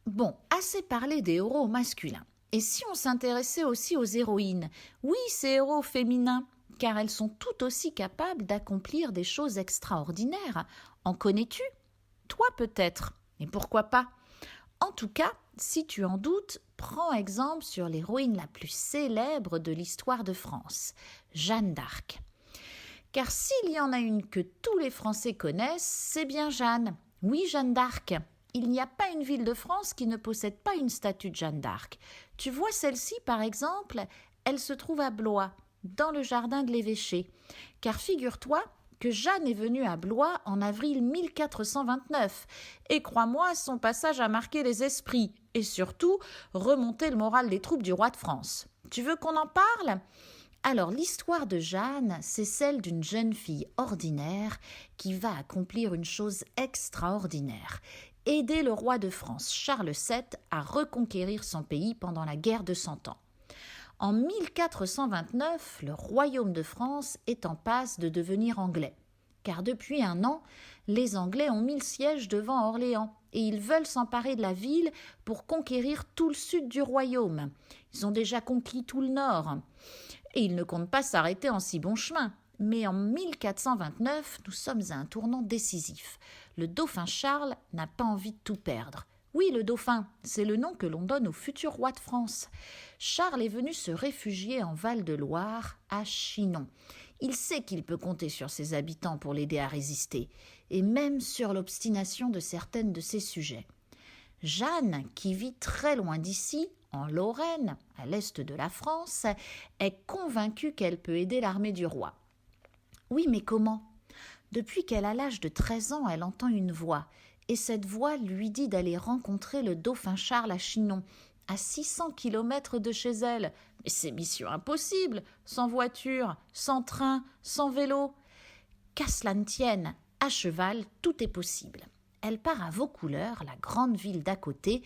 Bon, assez parlé des héros masculins. Et si on s'intéressait aussi aux héroïnes? Oui, ces héros féminins, car elles sont tout aussi capables d'accomplir des choses extraordinaires. En connais-tu? Toi peut-être. Et pourquoi pas? En tout cas, si tu en doutes, prends exemple sur l'héroïne la plus célèbre de l'histoire de France, Jeanne d'Arc. Car s'il y en a une que tous les Français connaissent, c'est bien Jeanne. Oui, Jeanne d'Arc. Il n'y a pas une ville de France qui ne possède pas une statue de Jeanne d'Arc. Tu vois celle-ci, par exemple, elle se trouve à Blois, dans le jardin de l'évêché. Car figure-toi que Jeanne est venue à Blois en avril 1429. Et crois-moi, son passage a marqué les esprits et surtout remonté le moral des troupes du roi de France. Tu veux qu'on en parle ? Alors, l'histoire de Jeanne, c'est celle d'une jeune fille ordinaire qui va accomplir une chose extraordinaire, aider le roi de France, Charles VII, à reconquérir son pays pendant la guerre de Cent Ans. En 1429, le royaume de France est en passe de devenir anglais, car depuis un an, les Anglais ont mis le siège devant Orléans et ils veulent s'emparer de la ville pour conquérir tout le sud du royaume. Ils ont déjà conquis tout le nord. Et ils ne comptent pas s'arrêter en si bon chemin. Mais en 1429, nous sommes à un tournant décisif. Le dauphin Charles n'a pas envie de tout perdre. Oui, le dauphin, c'est le nom que l'on donne au futur roi de France. Charles est venu se réfugier en Val-de-Loire, à Chinon. Il sait qu'il peut compter sur ses habitants pour l'aider à résister, et même sur l'obstination de certaines de ses sujets. Jeanne, qui vit très loin d'ici, en Lorraine, à l'est de la France, est convaincue qu'elle peut aider l'armée du roi. Oui, mais comment ? Depuis qu'elle a l'âge de 13 ans, elle entend une voix, et cette voix lui dit d'aller rencontrer le dauphin Charles à Chinon, à 600 kilomètres de chez elle. Mais c'est mission impossible, sans voiture, sans train, sans vélo. Qu'à cela ne tienne, à cheval, tout est possible. Elle part à Vaucouleurs, la grande ville d'à côté,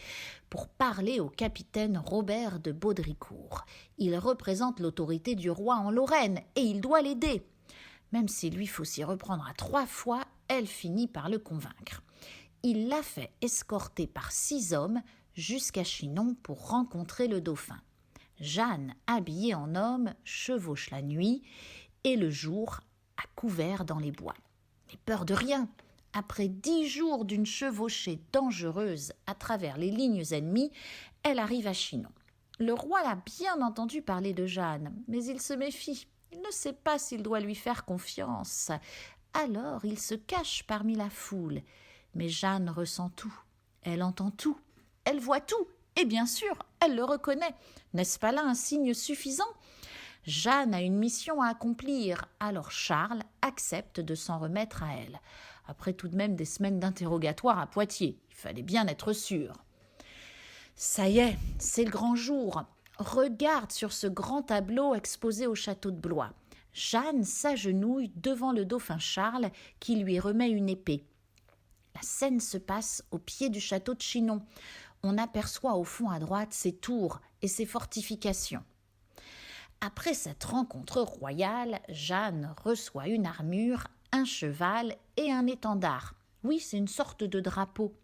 pour parler au capitaine Robert de Baudricourt. Il représente l'autorité du roi en Lorraine et il doit l'aider. Même s'il lui faut s'y reprendre à 3 fois, elle finit par le convaincre. Il la fait escorter par 6 hommes jusqu'à Chinon pour rencontrer le dauphin. Jeanne, habillée en homme, chevauche la nuit et le jour à couvert dans les bois. Mais peur de rien. Après 10 jours d'une chevauchée dangereuse à travers les lignes ennemies, elle arrive à Chinon. Le roi a bien entendu parler de Jeanne, mais il se méfie. Il ne sait pas s'il doit lui faire confiance. Alors il se cache parmi la foule. Mais Jeanne ressent tout. Elle entend tout. Elle voit tout. Et bien sûr, elle le reconnaît. N'est-ce pas là un signe suffisant ? Jeanne a une mission à accomplir, alors Charles accepte de s'en remettre à elle. Après tout de même des semaines d'interrogatoire à Poitiers, il fallait bien être sûr. Ça y est, c'est le grand jour. Regarde sur ce grand tableau exposé au château de Blois. Jeanne s'agenouille devant le dauphin Charles qui lui remet une épée. La scène se passe au pied du château de Chinon. On aperçoit au fond à droite ses tours et ses fortifications. Après cette rencontre royale, Jeanne reçoit une armure, un cheval et un étendard. Oui, c'est une sorte de drapeau.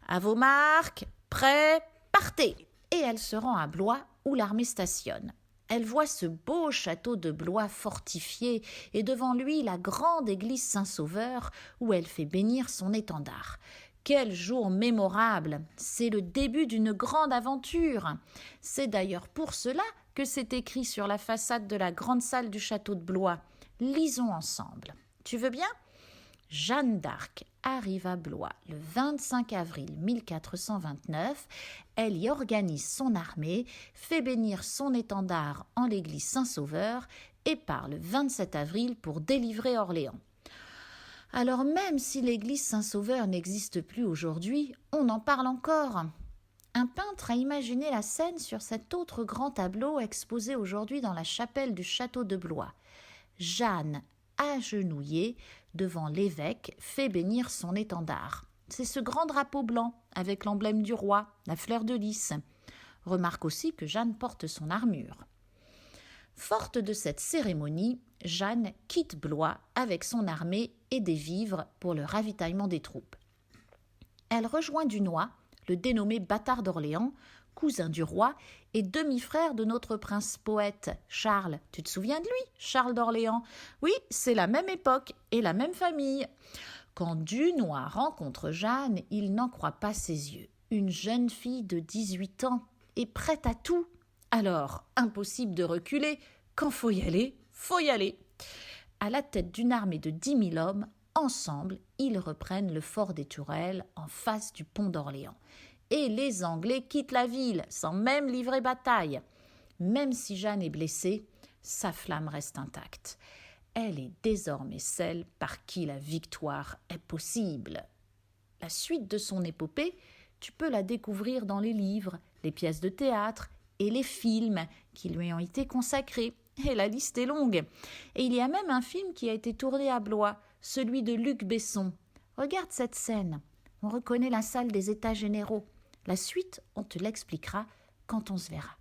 À vos marques, prêts, partez. Et elle se rend à Blois où l'armée stationne. Elle voit ce beau château de Blois fortifié et devant lui la grande église Saint-Sauveur où elle fait bénir son étendard. Quel jour mémorable! C'est le début d'une grande aventure. C'est d'ailleurs pour cela que c'est écrit sur la façade de la grande salle du château de Blois. Lisons ensemble. Tu veux bien ? Jeanne d'Arc arrive à Blois le 25 avril 1429. Elle y organise son armée, fait bénir son étendard en l'église Saint-Sauveur et part le 27 avril pour délivrer Orléans. Alors même si l'église Saint-Sauveur n'existe plus aujourd'hui, on en parle encore. Un peintre a imaginé la scène sur cet autre grand tableau exposé aujourd'hui dans la chapelle du château de Blois. Jeanne, agenouillée devant l'évêque, fait bénir son étendard. C'est ce grand drapeau blanc avec l'emblème du roi, la fleur de lys. Remarque aussi que Jeanne porte son armure. Forte de cette cérémonie, Jeanne quitte Blois avec son armée et des vivres pour le ravitaillement des troupes. Elle rejoint Dunois, le dénommé bâtard d'Orléans, cousin du roi et demi-frère de notre prince poète, Charles. Tu te souviens de lui, Charles d'Orléans? Oui, c'est la même époque et la même famille. Quand Dunois rencontre Jeanne, il n'en croit pas ses yeux. Une jeune fille de 18 ans est prête à tout. Alors, impossible de reculer. Quand faut y aller, faut y aller. À la tête d'une armée de 10 000 hommes, ensemble, ils reprennent le fort des Tourelles en face du pont d'Orléans. Et les Anglais quittent la ville sans même livrer bataille. Même si Jeanne est blessée, sa flamme reste intacte. Elle est désormais celle par qui la victoire est possible. La suite de son épopée, tu peux la découvrir dans les livres, les pièces de théâtre et les films qui lui ont été consacrés. Et la liste est longue. Et il y a même un film qui a été tourné à Blois, celui de Luc Besson. Regarde cette scène. On reconnaît la salle des États généraux. La suite, on te l'expliquera quand on se verra.